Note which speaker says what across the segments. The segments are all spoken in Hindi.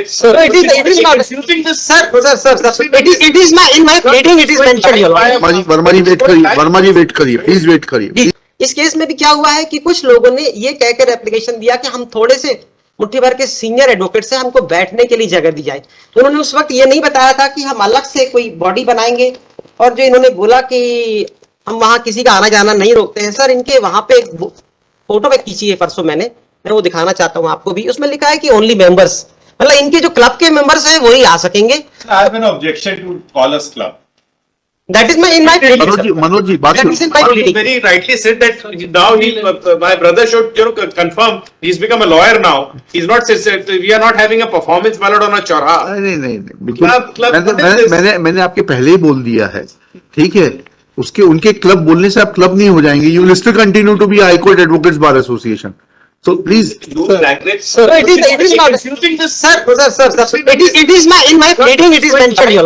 Speaker 1: Sir, it is not. Sir. It is in my pleading. It is mentioned here.
Speaker 2: Verma ji wait करिए, वर्मा जी वेट करिए, प्लीज वेट करिए।
Speaker 1: इस केस में भी क्या हुआ है कि कुछ लोगों ने ये कहकर एप्लीकेशन दिया कि हम थोड़े से मुट्ठी भर के सीनियर एडवोकेट से हमको बैठने के लिए जगह दी जाए। तो उन्होंने उस वक्त ये नहीं बताया था कि हम अलग से कोई बॉडी बनाएंगे, और जो इन्होंने बोला कि हम वहां किसी का आना जाना नहीं रोकते हैं। सर, इनके वहां पे फोटो पे खींची है परसों, मैं वो दिखाना चाहता हूँ आपको भी। उसमें लिखा है कि ओनली मेंबर्स, मतलब इनके जो क्लब के मेंबर्स हैं वही आ सकेंगे।
Speaker 3: I have an objection to call us club.
Speaker 1: That is in my pleading.
Speaker 2: Manoj ji बात
Speaker 1: That is in my pleading.
Speaker 3: Very rightly said that now my brother should confirm. He's become a lawyer now. He's not. We are not having a performance ballot on a chorha.
Speaker 2: नहीं बिल्कुल। मैंने आपके पहले ही बोल दिया है, ठीक है। उसके उनके क्लब बोलने से आप क्लब नहीं हो जाएंगे। You will still continue to be High Court advocates bar association. So please,
Speaker 1: sir, it is not. Sir, it is in my pleading. It is mentioned here.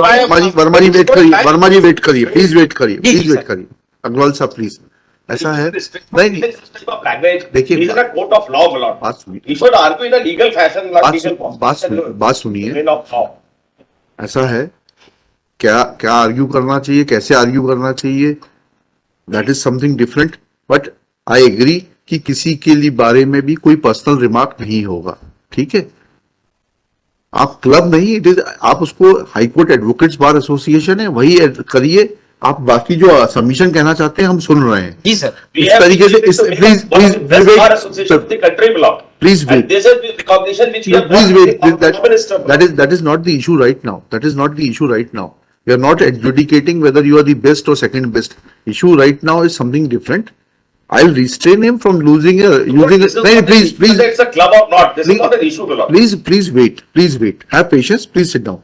Speaker 2: Verma ji wait करिए, वर्मा जी वेट करिए, प्लीज वेट करिए, प्लीज वेट करिए। अग्रवाल साहब प्लीज, ऐसा है नहीं, देखिए बात सुनिए, बात सुनिए। ऐसा है, क्या आर्ग्यू करना चाहिए, कैसे आर्ग्यू करना चाहिए, that is something different. But I agree कि किसी के लिए बारे में भी कोई पर्सनल रिमार्क नहीं होगा, ठीक है। आप क्लब नहीं, इट इज, आप उसको हाईकोर्ट एडवोकेट्स बार एसोसिएशन है, वही करिए। आप बाकी जो सबमिशन कहना चाहते हैं हम सुन रहे हैं।
Speaker 1: जी सर,
Speaker 2: इस तरीके से please wait, that is not the issue right now, that is not the issue right now. We are not adjudicating whether you are the best और second best. Issue right now is something different. I'll restrain him from using please.
Speaker 4: It's a club or not. This is not an issue to law.
Speaker 2: Please wait. Have patience. Please sit down.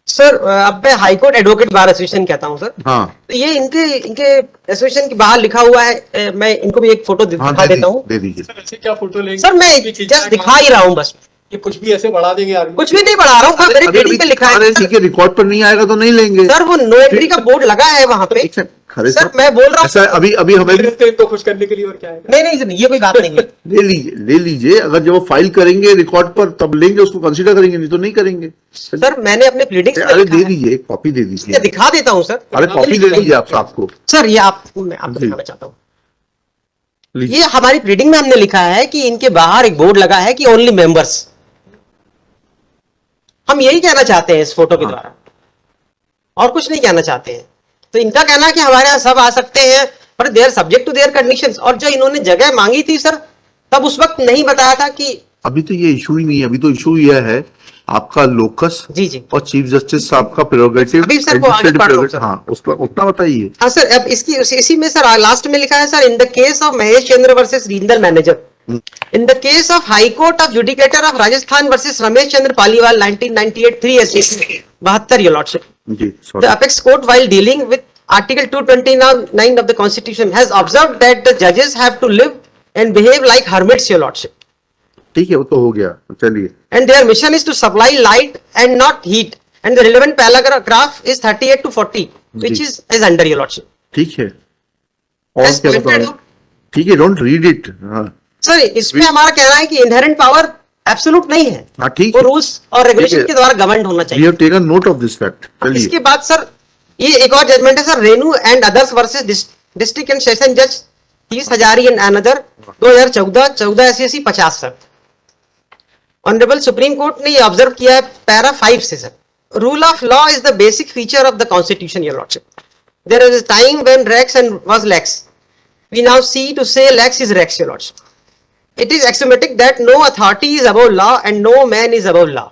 Speaker 1: Sir, अब मैं हाईकोर्ट एडवोकेट बार एसोसिएशन कहता हूँ सर।
Speaker 2: हाँ।
Speaker 1: तो ये इनके एसोसिएशन के बाहर लिखा हुआ है। मैं इनको भी एक फोटो दिखा देता हूँ।
Speaker 2: दे दीजिए।
Speaker 5: सर, ऐसे क्या फोटो लेंगे?
Speaker 1: सर, मैं जस्ट दिखा ही रहा हूँ बस।
Speaker 5: ये कुछ भी ऐसे बढ़ा देंगे यार?
Speaker 1: कुछ भी नहीं बढ़ा रहा हूँ, मेरे प्लीडिंग पे लिखा है।
Speaker 2: ठीक है, रिकॉर्ड पर नहीं आएगा तो नहीं लेंगे
Speaker 1: सर। वो नो एंट्री का बोर्ड लगा है वहाँ पे। सर, मैं बोल रहा हूँ
Speaker 2: ऐसा अभी हमें
Speaker 5: तो खुश करने के लिए, और क्या है?
Speaker 1: नहीं, ये कोई बात नहीं है।
Speaker 2: ले लीजिए। अगर जब वो फाइल करेंगे रिकॉर्ड पर तब लेंगे, उसको कंसीडर करेंगे, नहीं तो नहीं करेंगे।
Speaker 1: सर, मैंने अपने प्लीडिंग
Speaker 2: अरे दे दीजिए, एक कॉपी दे दीजिए।
Speaker 1: दिखा देता हूँ सर।
Speaker 2: अरे कॉपी दे दीजिए आप आपको।
Speaker 1: सर, ये मैं आपको दिखाना चाहता हूँ। ये हमारी प्लीडिंग में हमने लिखा है कि इनके बाहर एक बोर्ड लगा है कि ओनली मेंबर्स। हम यही कहना चाहते हैं इस फोटो के द्वारा, और कुछ नहीं कहना चाहते हैं। तो इनका कहना है कि हमारे यहाँ सब आ सकते हैं, पर they are subject to their conditions. और जो इन्होंने जगह मांगी थी सर, तब उस वक्त नहीं बताया था कि
Speaker 2: अभी तो ये इशू ही नहीं है। अभी तो इशू यह है आपका लोकस
Speaker 1: जी
Speaker 2: और चीफ जस्टिस साहब का प्रेरोगेटिव।
Speaker 1: अभी सर वो आगे पढ़ रहा हूं सर।
Speaker 2: हाँ, उसका उतना बताइए।
Speaker 1: हाँ सर, अब इसी में सर लास्ट में लिखा है sir, in the case of Mahesh Chandra versus regional manager, in the case of High Court of Judicature of Rajasthan versus Ramesh Chandra Paliwal 1998 3 SC 72 your lordship. The apex court, while dealing with article 229 of the constitution, has observed that the judges have to live and behave like hermits your lordship.
Speaker 2: ठीक है, वो तो हो गया, चलिए।
Speaker 1: And their mission is to supply light and not heat, and the relevant paragraph is 38 to 40 which is under your lordship.
Speaker 2: ठीक है, और क्या बताऊं? ठीक है, don't read it। हाँ
Speaker 1: सर, इसमें हमारा कहना है कि इनहेरेंट पावर एब्सोल्यूट नहीं है।
Speaker 2: हाँ, ठीक
Speaker 1: वो
Speaker 2: है,
Speaker 1: रूल्स और रेगुलेशन के द्वारा गवर्न होना चाहिए।
Speaker 2: We have taken note of this fact।
Speaker 1: इसके बाद सर, ये एक और जजमेंट है sir, Renu and others versus district and session जज 30 Hazari and another 2014 SC 50 sir. Honourable supreme court ने ये ऑब्जर्व किया है पैरा 5 से sir, rule of law is the basic feature of the constitution your lordship. There is a time when rex and was lex, we now see to say lex is rex your lordship. It is axiomatic that no authority is above law and no man is above law.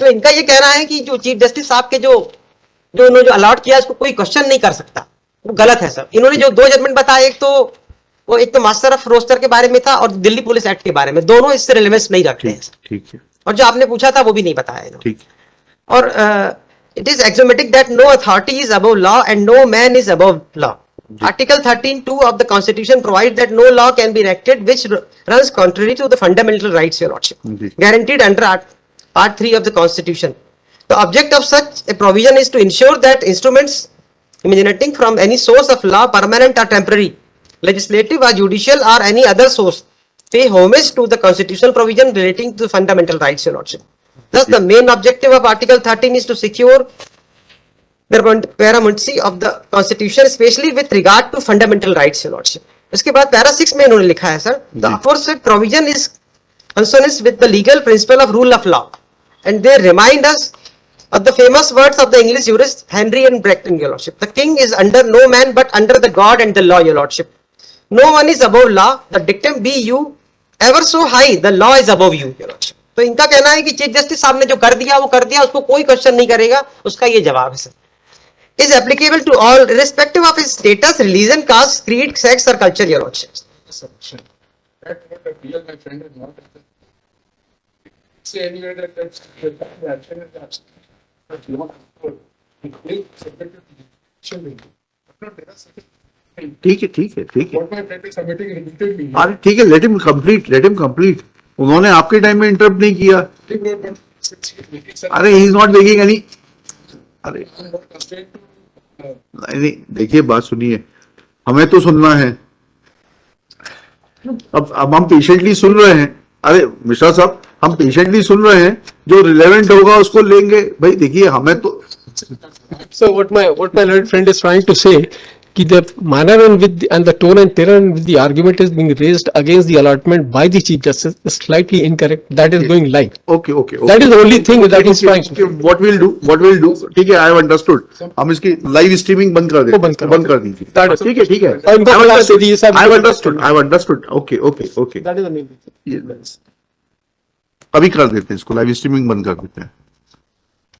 Speaker 1: तो इनका ये कहना है कि जो चीफ जस्टिस साहब के जो उन्होंने जो अलॉट किया उसको कोई क्वेश्चन नहीं कर सकता, वो गलत है सर। इन्होंने जो 2 जजमेंट बताए, एक तो मास्टर ऑफ रोस्टर के बारे में था और दिल्ली पुलिस एक्ट के बारे में, दोनों इससे रिलेवेंस नहीं रखते हैं।
Speaker 2: ठीक है,
Speaker 1: और जो आपने पूछा था वो भी नहीं बताया इन्होंने।
Speaker 2: ठीक है।
Speaker 1: और it is axiomatic that no authority is above law and no man is above law. Article 13(2) of the Constitution provides that no law can be enacted which runs contrary to the fundamental rights, your lordship, guaranteed under Part 3 of the Constitution. The object of such a provision is to ensure that instruments emanating from any source of law, permanent or temporary, legislative or judicial or any other source, pay homage to the constitutional provision relating to fundamental rights, Your Lordship. Thus, the main objective of Article 13 is to secure the paramountcy of the Constitution, especially with regard to fundamental rights, Your Lordship. इसके बाद पैरा 6 में इन्होंने लिखा है sir, the aforesaid provision is consonant with the legal principle of rule of law, and they remind us of the famous words of the English jurist Henry and Bracton, Your Lordship. The king is under no man but under the God and the law, Your Lordship. No one is above law. The dictum be you ever so high, the law is above you, Your Lordship. तो इनका कहना है कि चीफ जस्टिस साहब ने जो कर दिया वो कर दिया, उसको कोई क्वेश्चन नहीं करेगा, उसका ये जवाब है sir. Is applicable to all, irrespective of his status, religion, caste, creed, sex, or culture, Your Lordship.
Speaker 5: That what I feel, my friend is not. Say anyway that that's the action is absolute. But you want to subject to the not there are certain.
Speaker 2: ठीक है ठीक है ठीक है.
Speaker 5: What my friend is submitting repeatedly.
Speaker 2: अरे ठीक है, let him complete. उन्होंने आपके टाइम में इंटरप्ट नहीं किया. अरे he is not making any. अरे नहीं, देखिए बात सुनिए, हमें तो सुनना है. अब हम पेशेंटली सुन रहे हैं. अरे मिश्रा साहब, हम पेशेंटली सुन रहे हैं, जो रिलेवेंट होगा उसको लेंगे. भाई देखिए, हमें तो
Speaker 5: So what my learned friend is trying to say, कि the manner and the tone and tenor with the argument is being raised against the allotment by the chief justice is slightly incorrect. That is going live.
Speaker 2: Okay okay.
Speaker 5: That is the only thing that he's trying to.
Speaker 2: What we'll do, ठीक है, I have understood. हम इसकी लाइव स्ट्रीमिंग बंद कर देते
Speaker 5: वो बंद कर
Speaker 2: दीजिए.
Speaker 5: That is-
Speaker 2: ठीक है ठीक है.
Speaker 5: और इनको बता दीजिए, सब-
Speaker 2: I have understood. Okay.
Speaker 5: That is the main thing.
Speaker 2: अभी कर देते हैं इसको, लाइव स्ट्रीमिंग बंद कर देते हैं.